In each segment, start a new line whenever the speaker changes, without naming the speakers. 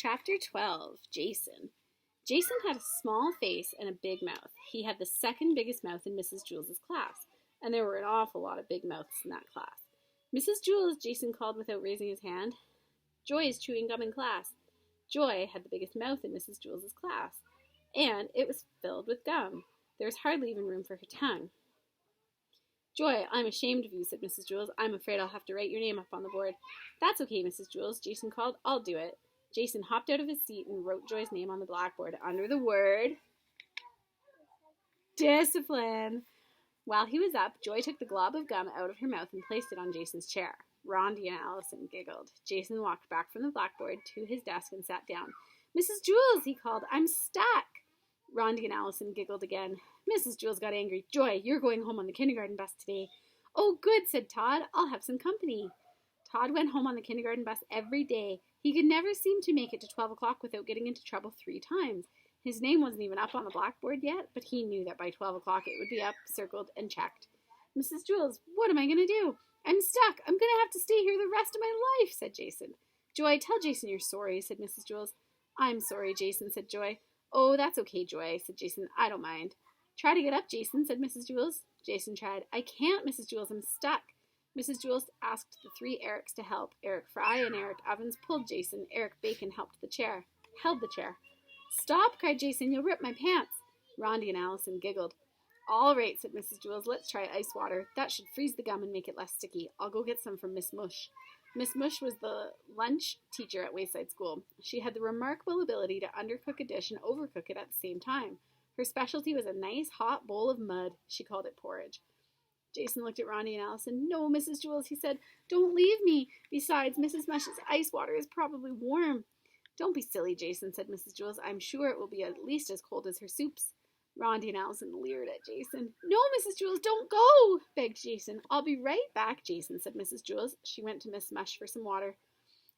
Chapter 12, Jason. Jason had a small face and a big mouth. He had the second biggest mouth in Mrs. Jules's class, and there were an awful lot of big mouths in that class. Mrs. Jules, Jason called without raising his hand. Joy is chewing gum in class. Joy had the biggest mouth in Mrs. Jules's class, and it was filled with gum. There was hardly even room for her tongue. Joy, I'm ashamed of you, said Mrs. Jules. I'm afraid I'll have to write your name up on the board. That's okay, Mrs. Jules, Jason called. I'll do it. Jason hopped out of his seat and wrote Joy's name on the blackboard under the word discipline. While he was up, Joy took the glob of gum out of her mouth and placed it on Jason's chair. Rondi and Allison giggled. Jason walked back from the blackboard to his desk and sat down. Mrs. Jules, he called, I'm stuck. Rondi and Allison giggled again. Mrs. Jules got angry. Joy, you're going home on the kindergarten bus today. Oh, good, said Todd. I'll have some company. Todd went home on the kindergarten bus every day. He could never seem to make it to 12 o'clock without getting into trouble 3 times. His name wasn't even up on the blackboard yet, but he knew that by 12 o'clock it would be up, circled, and checked. Mrs. Jules, what am I going to do? I'm stuck. I'm going to have to stay here the rest of my life, said Jason. Joy, tell Jason you're sorry, said Mrs. Jules. I'm sorry, Jason, said Joy. Oh, that's okay, Joy, said Jason. I don't mind. Try to get up, Jason, said Mrs. Jules. Jason tried. I can't, Mrs. Jules. I'm stuck. Mrs. Jules asked the 3 Erics to help. Eric Fry and Eric Ovens pulled Jason. Eric Bacon held the chair. Stop, cried Jason. You'll rip my pants. Rondi and Allison giggled. All right, said Mrs. Jules. Let's try ice water. That should freeze the gum and make it less sticky. I'll go get some from Miss Mush. Miss Mush was the lunch teacher at Wayside School. She had the remarkable ability to undercook a dish and overcook it at the same time. Her specialty was a nice hot bowl of mud. She called it porridge. Jason looked at Rondi and Allison. No, Mrs. Jules, he said. Don't leave me. Besides, Mrs. Mush's ice water is probably warm. Don't be silly, Jason, said Mrs. Jules. I'm sure it will be at least as cold as her soups. Rondi and Allison leered at Jason. No, Mrs. Jules, don't go, begged Jason. I'll be right back, Jason, said Mrs. Jules. She went to Miss Mush for some water.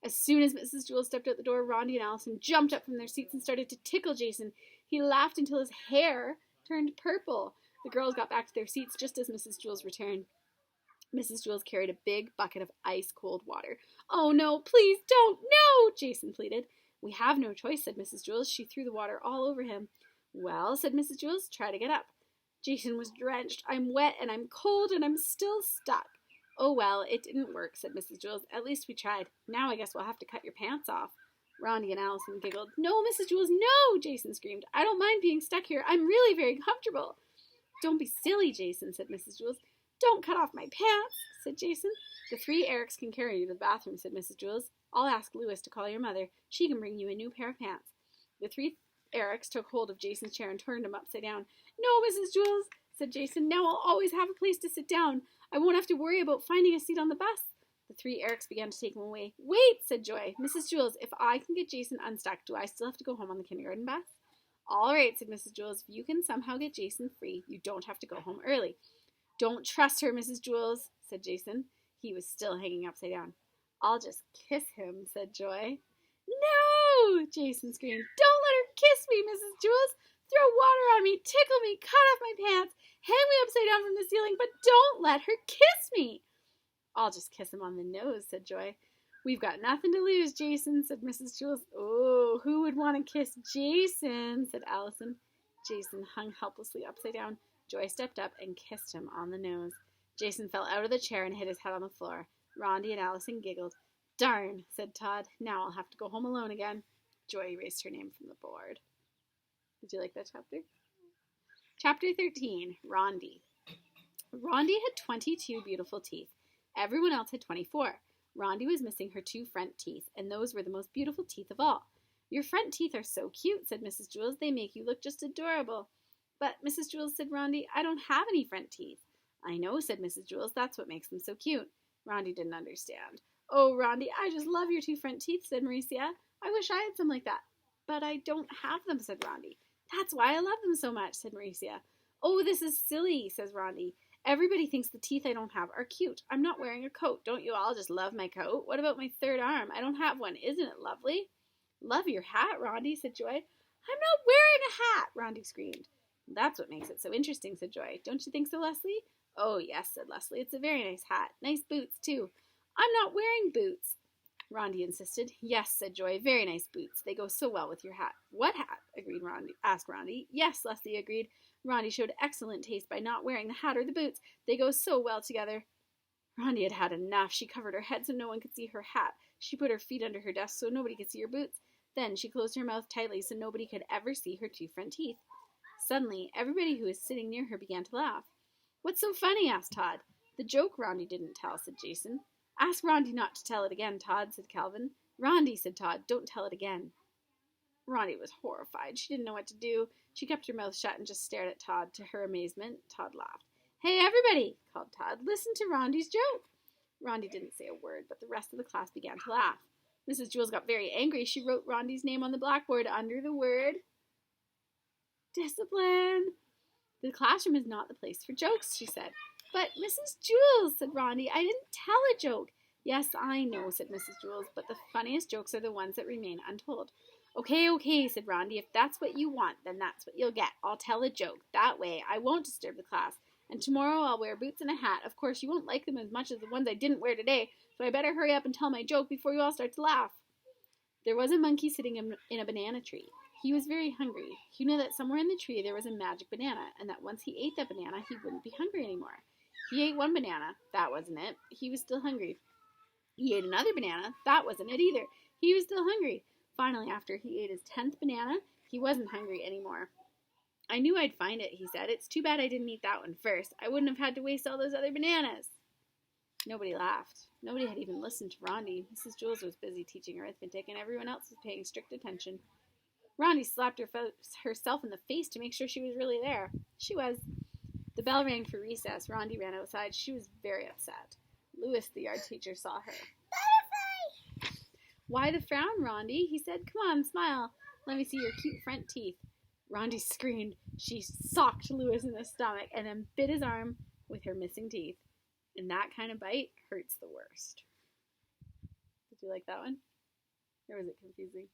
As soon as Mrs. Jules stepped out the door, Rondi and Allison jumped up from their seats and started to tickle Jason. He laughed until his hair turned purple. The girls got back to their seats just as Mrs. Jules returned. Mrs. Jules carried a big bucket of ice-cold water. Oh, no, please don't, no, Jason pleaded. We have no choice, said Mrs. Jules. She threw the water all over him. Well, said Mrs. Jules, try to get up. Jason was drenched. I'm wet and I'm cold and I'm still stuck. Oh, well, it didn't work, said Mrs. Jules. At least we tried. Now I guess we'll have to cut your pants off. Rondi and Allison giggled. No, Mrs. Jules, no, Jason screamed. I don't mind being stuck here. I'm really very comfortable. Don't be silly, Jason, said Mrs. Jules. Don't cut off my pants, said Jason. The 3 Erics can carry you to the bathroom, said Mrs. Jules. I'll ask Louis to call your mother. She can bring you a new pair of pants. The 3 Erics took hold of Jason's chair and turned him upside down. No, Mrs. Jules, said Jason. Now I'll always have a place to sit down. I won't have to worry about finding a seat on the bus. The 3 Erics began to take him away. Wait, said Joy. Mrs. Jules, if I can get Jason unstuck, do I still have to go home on the kindergarten bus? All right, said Mrs. Jules. If you can somehow get Jason free, you don't have to go home early. Don't trust her, Mrs. Jules, said Jason. He was still hanging upside down. I'll just kiss him, said Joy. No, Jason screamed. Don't let her kiss me, Mrs. Jules. Throw water on me, tickle me, cut off my pants, hang me upside down from the ceiling, but don't let her kiss me. I'll just kiss him on the nose, said Joy. We've got nothing to lose, Jason, said Mrs. Jules. Oh, who would want to kiss Jason, said Allison. Jason hung helplessly upside down. Joy stepped up and kissed him on the nose. Jason fell out of the chair and hit his head on the floor. Rondi and Allison giggled. Darn, said Todd. Now I'll have to go home alone again. Joy erased her name from the board. Did you like that chapter? Chapter 13, Rondi. Rondi had 22 beautiful teeth. Everyone else had 24. Rondi was missing her 2 front teeth, and those were the most beautiful teeth of all. Your front teeth are so cute, said Mrs. Jules. They make you look just adorable. But, Mrs. Jules, said Rondi, I don't have any front teeth. I know, said Mrs. Jules. That's what makes them so cute. Rondi didn't understand. Oh, Rondi, I just love your 2 front teeth, said Maricia. I wish I had some like that. But I don't have them, said Rondi. That's why I love them so much, said Maricia. Oh, this is silly, says Rondi. Everybody thinks the teeth I don't have are cute. I'm not wearing a coat. Don't you all just love my coat? What about my 3rd arm? I don't have one. Isn't it lovely? Love your hat, Rondi, said Joy. I'm not wearing a hat, Rondi screamed. That's what makes it so interesting, said Joy. Don't you think so, Leslie? Oh, yes, said Leslie. It's a very nice hat. Nice boots, too. I'm not wearing boots. Rondi insisted. Yes, said Joy. Very nice boots. They go so well with your hat. What hat? Asked Rondi. Yes, Leslie agreed. Rondi showed excellent taste by not wearing the hat or the boots. They go so well together. Rondi had had enough. She covered her head so no one could see her hat. She put her feet under her desk so nobody could see her boots. Then she closed her mouth tightly so nobody could ever see her two front teeth. Suddenly, everybody who was sitting near her began to laugh. What's so funny? Asked Todd. The joke Rondi didn't tell, said Jason. Ask Rondi not to tell it again, Todd, said Calvin. Rondi, said Todd, don't tell it again. Rondi was horrified. She didn't know what to do. She kept her mouth shut and just stared at Todd. To her amazement, Todd laughed. Hey, everybody, called Todd. Listen to Rondi's joke. Rondi didn't say a word, but the rest of the class began to laugh. Mrs. Jules got very angry. She wrote Rondi's name on the blackboard under the word discipline. The classroom is not the place for jokes, she said. But, Mrs. Jules, said Rondi, I didn't tell a joke. Yes, I know, said Mrs. Jules, but the funniest jokes are the ones that remain untold. Okay, said Rondi. If that's what you want, then that's what you'll get. I'll tell a joke. That way, I won't disturb the class. And tomorrow I'll wear boots and a hat. Of course, you won't like them as much as the ones I didn't wear today, so I better hurry up and tell my joke before you all start to laugh. There was a monkey sitting in a banana tree. He was very hungry. He knew that somewhere in the tree there was a magic banana, and that once he ate that banana, he wouldn't be hungry anymore. He ate one banana. That wasn't it. He was still hungry. He ate another banana. That wasn't it either. He was still hungry. Finally, after he ate his 10th banana, he wasn't hungry anymore. I knew I'd find it, he said. It's too bad I didn't eat that one first. I wouldn't have had to waste all those other bananas. Nobody laughed. Nobody had even listened to Rondi. Mrs. Jules was busy teaching arithmetic, and everyone else was paying strict attention. Rondi slapped herself in the face to make sure she was really there. She was. The bell rang for recess. Rondi ran outside. She was very upset. Louis, the yard teacher, saw her. Butterfly! Why the frown, Rondi? He said. Come on, smile. Let me see your cute front teeth. Rondi screamed. She socked Louis in the stomach and then bit his arm with her missing teeth. And that kind of bite hurts the worst. Did you like that one? Or was it confusing?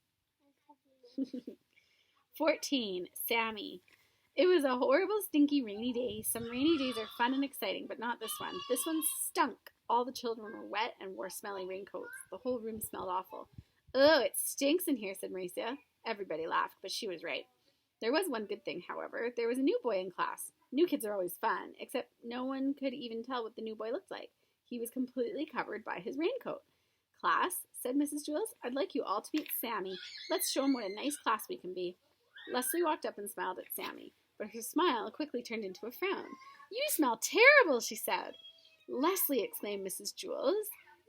14. Sammy. It was a horrible, stinky, rainy day. Some rainy days are fun and exciting, but not this one. This one stunk. All the children were wet and wore smelly raincoats. The whole room smelled awful. Oh, it stinks in here, said Marcia. Everybody laughed, but she was right. There was one good thing, however. There was a new boy in class. New kids are always fun, except no one could even tell what the new boy looked like. He was completely covered by his raincoat. Class, said Mrs. Jules, I'd like you all to meet Sammy. Let's show him what a nice class we can be. Leslie walked up and smiled at Sammy, but her smile quickly turned into a frown. You smell terrible, she said. Leslie, exclaimed Mrs. Jules.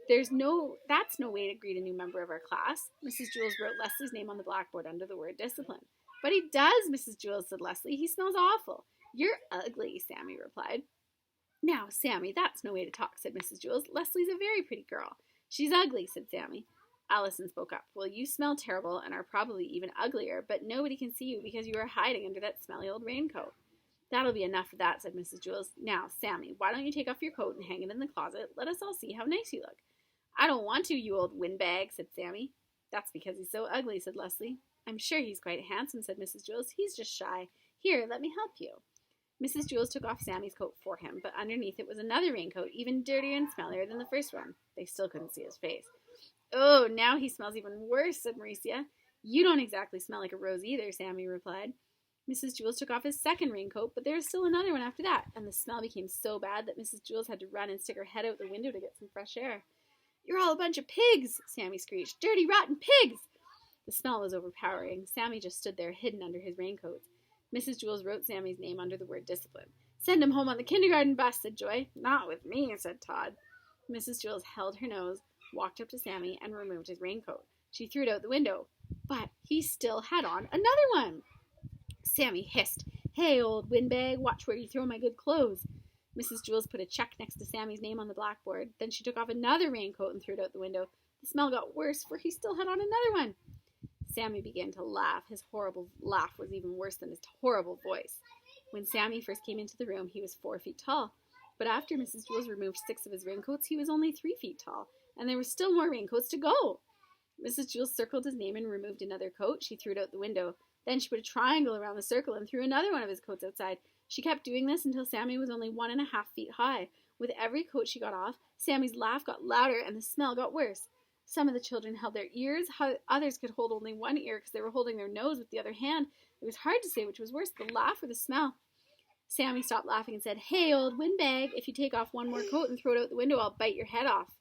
That's no way to greet a new member of our class. Mrs. Jules wrote Leslie's name on the blackboard under the word discipline. But he does, Mrs. Jules, said Leslie. He smells awful. You're ugly, Sammy replied. Now, Sammy, that's no way to talk, said Mrs. Jules. Leslie's a very pretty girl. She's ugly, said Sammy. Allison spoke up. Well, you smell terrible and are probably even uglier, but nobody can see you because you are hiding under that smelly old raincoat. That'll be enough of that, said Mrs. Jules. Now, Sammy, why don't you take off your coat and hang it in the closet? Let us all see how nice you look. I don't want to, you old windbag, said Sammy. That's because he's so ugly, said Leslie. I'm sure he's quite handsome, said Mrs. Jules. He's just shy. Here, let me help you. Mrs. Jules took off Sammy's coat for him, but underneath it was another raincoat, even dirtier and smellier than the first one. They still couldn't see his face. Oh, now he smells even worse, said Marcia. You don't exactly smell like a rose either, Sammy replied. Mrs. Jules took off his second raincoat, but there was still another one after that, and the smell became so bad that Mrs. Jules had to run and stick her head out the window to get some fresh air. You're all a bunch of pigs, Sammy screeched. Dirty, rotten pigs! The smell was overpowering. Sammy just stood there, hidden under his raincoat. Mrs. Jules wrote Sammy's name under the word discipline. Send him home on the kindergarten bus, said Joy. Not with me, said Todd. Mrs. Jules held her nose, walked up to Sammy, and removed his raincoat. She threw it out the window, but he still had on another one. Sammy hissed, Hey, old windbag, watch where you throw my good clothes. Mrs. Jules put a check next to Sammy's name on the blackboard. Then she took off another raincoat and threw it out the window. The smell got worse, for he still had on another one. Sammy began to laugh. His horrible laugh was even worse than his horrible voice. When Sammy first came into the room, he was 4 feet tall. But after Mrs. Jules removed 6 of his raincoats, he was only 3 feet tall, and there were still more raincoats to go. Mrs. Jules circled his name and removed another coat. She threw it out the window. Then she put a triangle around the circle and threw another one of his coats outside. She kept doing this until Sammy was only 1.5 feet high. With every coat she got off, Sammy's laugh got louder and the smell got worse. Some of the children held their ears. Others could hold only one ear because they were holding their nose with the other hand. It was hard to say which was worse, the laugh or the smell. Sammy stopped laughing and said, "Hey, old windbag, if you take off one more coat and throw it out the window, I'll bite your head off."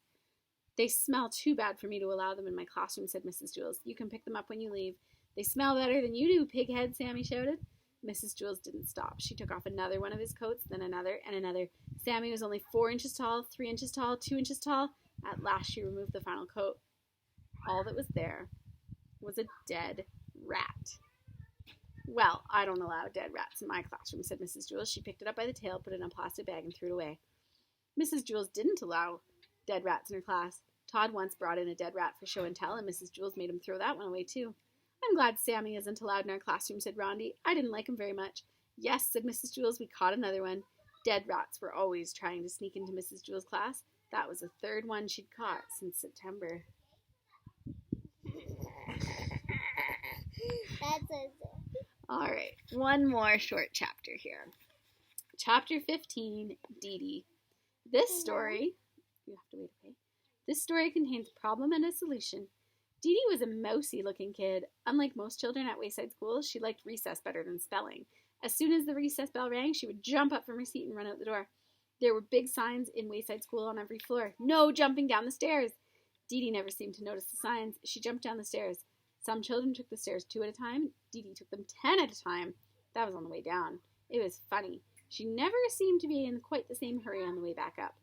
"They smell too bad for me to allow them in my classroom," said Mrs. Jules. "You can pick them up when you leave." "They smell better than you do, pighead," Sammy shouted. Mrs. Jules didn't stop. She took off another one of his coats, then another and another. Sammy was only 4 inches tall, 3 inches tall, 2 inches tall. At last she removed the final coat. All that was there was a dead rat. "Well, I don't allow dead rats in my classroom," said Mrs. Jules. She picked it up by the tail, put it in a plastic bag, and threw it away. Mrs. Jules didn't allow dead rats in her class. Todd once brought in a dead rat for show and tell, and Mrs. Jules made him throw that one away too. "I'm glad Sammy isn't allowed in our classroom," said Rondi. "I didn't like him very much." "Yes," said Mrs. Jules, "we caught another one." Dead rats were always trying to sneak into Mrs. Jules' class. That was the third one she'd caught since September. All right, one more short chapter here. Chapter 15, Dee Dee. This story contains a problem and a solution. Dee Dee was a mousy-looking kid. Unlike most children at Wayside School, she liked recess better than spelling. As soon as the recess bell rang, she would jump up from her seat and run out the door. There were big signs in Wayside School on every floor. "No jumping down the stairs." Dee Dee never seemed to notice the signs. She jumped down the stairs. Some children took the stairs 2 at a time. Dee Dee took them 10 at a time. That was on the way down. It was funny. She never seemed to be in quite the same hurry on the way back up.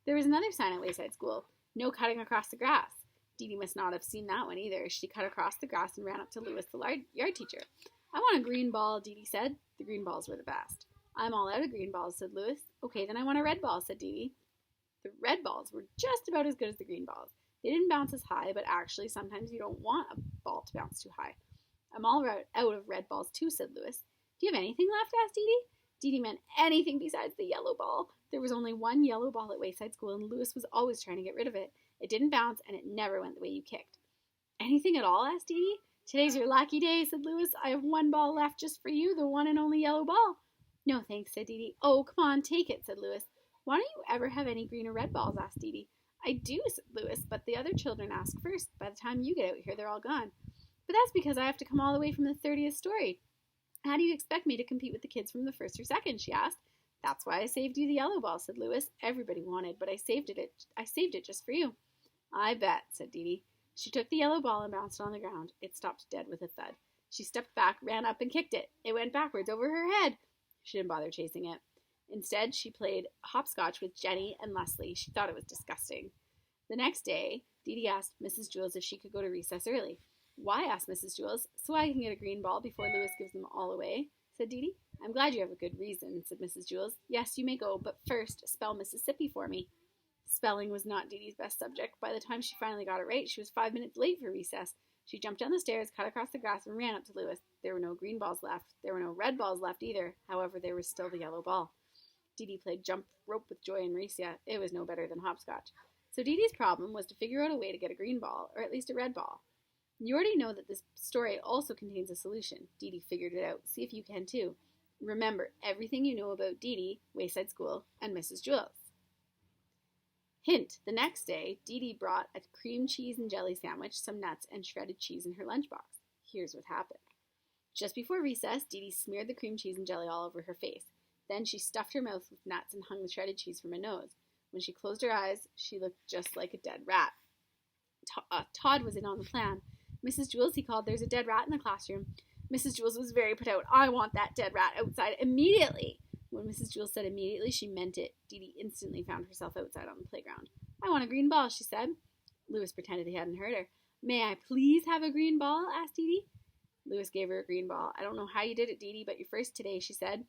There was another sign at Wayside School. "No cutting across the grass." Dee Dee must not have seen that one either. She cut across the grass and ran up to Louis, the yard teacher. "I want a green ball," Dee Dee said. The green balls were the best. "I'm all out of green balls," said Louis. "Okay, then I want a red ball," said Dee Dee. The red balls were just about as good as the green balls. They didn't bounce as high, but actually sometimes you don't want a ball to bounce too high. "I'm all out of red balls too," said Louis. "Do you have anything left?" asked Dee Dee. Dee Dee meant anything besides the yellow ball. There was only one yellow ball at Wayside School, and Louis was always trying to get rid of it. It didn't bounce, and it never went the way you kicked. "Anything at all?" asked Dee Dee. "Today's your lucky day," said Louis. "I have one ball left just for you, the one and only yellow ball." "No, thanks," said Dee Dee. "Oh, come on, take it," said Louis. "Why don't you ever have any green or red balls?" asked Dee Dee. "I do," said Louis, "but the other children ask first. By the time you get out here, they're all gone." "But that's because I have to come all the way from the 30th story. How do you expect me to compete with the kids from the first or second?" she asked. "That's why I saved you the yellow ball," said Louis. "Everybody wanted, but I saved it just for you." "I bet," said Dee Dee. She took the yellow ball and bounced it on the ground. It stopped dead with a thud. She stepped back, ran up, and kicked it. It went backwards over her head. She didn't bother chasing it. Instead, she played hopscotch with Jenny and Leslie. She thought it was disgusting. The next day, Dee Dee asked Mrs. Jules if she could go to recess early. "Why?" asked Mrs. Jules. "So I can get a green ball before Louis gives them all away," said Dee Dee. "I'm glad you have a good reason," said Mrs. Jules. "Yes, you may go, but first, spell Mississippi for me." Spelling was not Dee Dee's best subject. By the time she finally got it right, she was 5 minutes late for recess. She jumped down the stairs, cut across the grass, and ran up to Louis. There were no green balls left. There were no red balls left either. However, there was still the yellow ball. Dee Dee played jump rope with Joy and Recia. It was no better than hopscotch. So Dee Dee's problem was to figure out a way to get a green ball, or at least a red ball. You already know that this story also contains a solution. Dee Dee figured it out. See if you can too. Remember everything you know about Dee Dee, Wayside School, and Mrs. Jules. Hint, the next day, Dee Dee brought a cream cheese and jelly sandwich, some nuts, and shredded cheese in her lunchbox. Here's what happened. Just before recess, Dee Dee smeared the cream cheese and jelly all over her face. Then she stuffed her mouth with nuts and hung the shredded cheese from her nose. When she closed her eyes, she looked just like a dead rat. Todd was in on the plan. "Mrs. Jules," he called, "there's a dead rat in the classroom." Mrs. Jules was very put out. "I want that dead rat outside immediately." When Mrs. Jules said immediately, she meant it. Dee Dee instantly found herself outside on the playground. "I want a green ball," she said. Louis pretended he hadn't heard her. "May I please have a green ball?" asked Dee Dee. Louis gave her a green ball. "I don't know how you did it, Dee Dee, but you're first today," she said.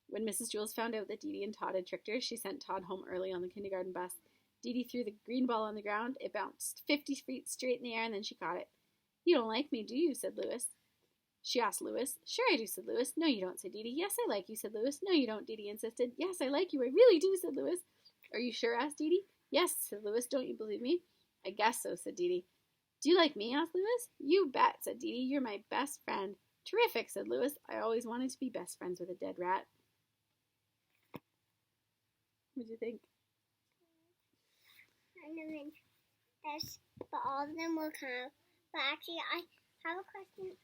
When Mrs. Jules found out that Dee Dee and Todd had tricked her, she sent Todd home early on the kindergarten bus. Dee Dee threw the green ball on the ground. It bounced 50 feet straight in the air, and then she caught it. "You don't like me, do you?" said Louis. She asked Louis. "Sure I do," said Louis. "No, you don't," said Dee Dee. "Yes, I like you," said Louis. "No, you don't," Dee Dee insisted. "Yes, I like you. I really do," said Louis. "Are you sure?" asked Dee Dee. "Yes," said Louis. "Don't you believe me?" "I guess so," said Dee Dee. "Do you like me?" asked Louis. "You bet," said Dee Dee. "You're my best friend." "Terrific," said Louis. "I always wanted to be best friends with a dead rat." What do you think?
Yes, but all of them will come. But actually, I have a question.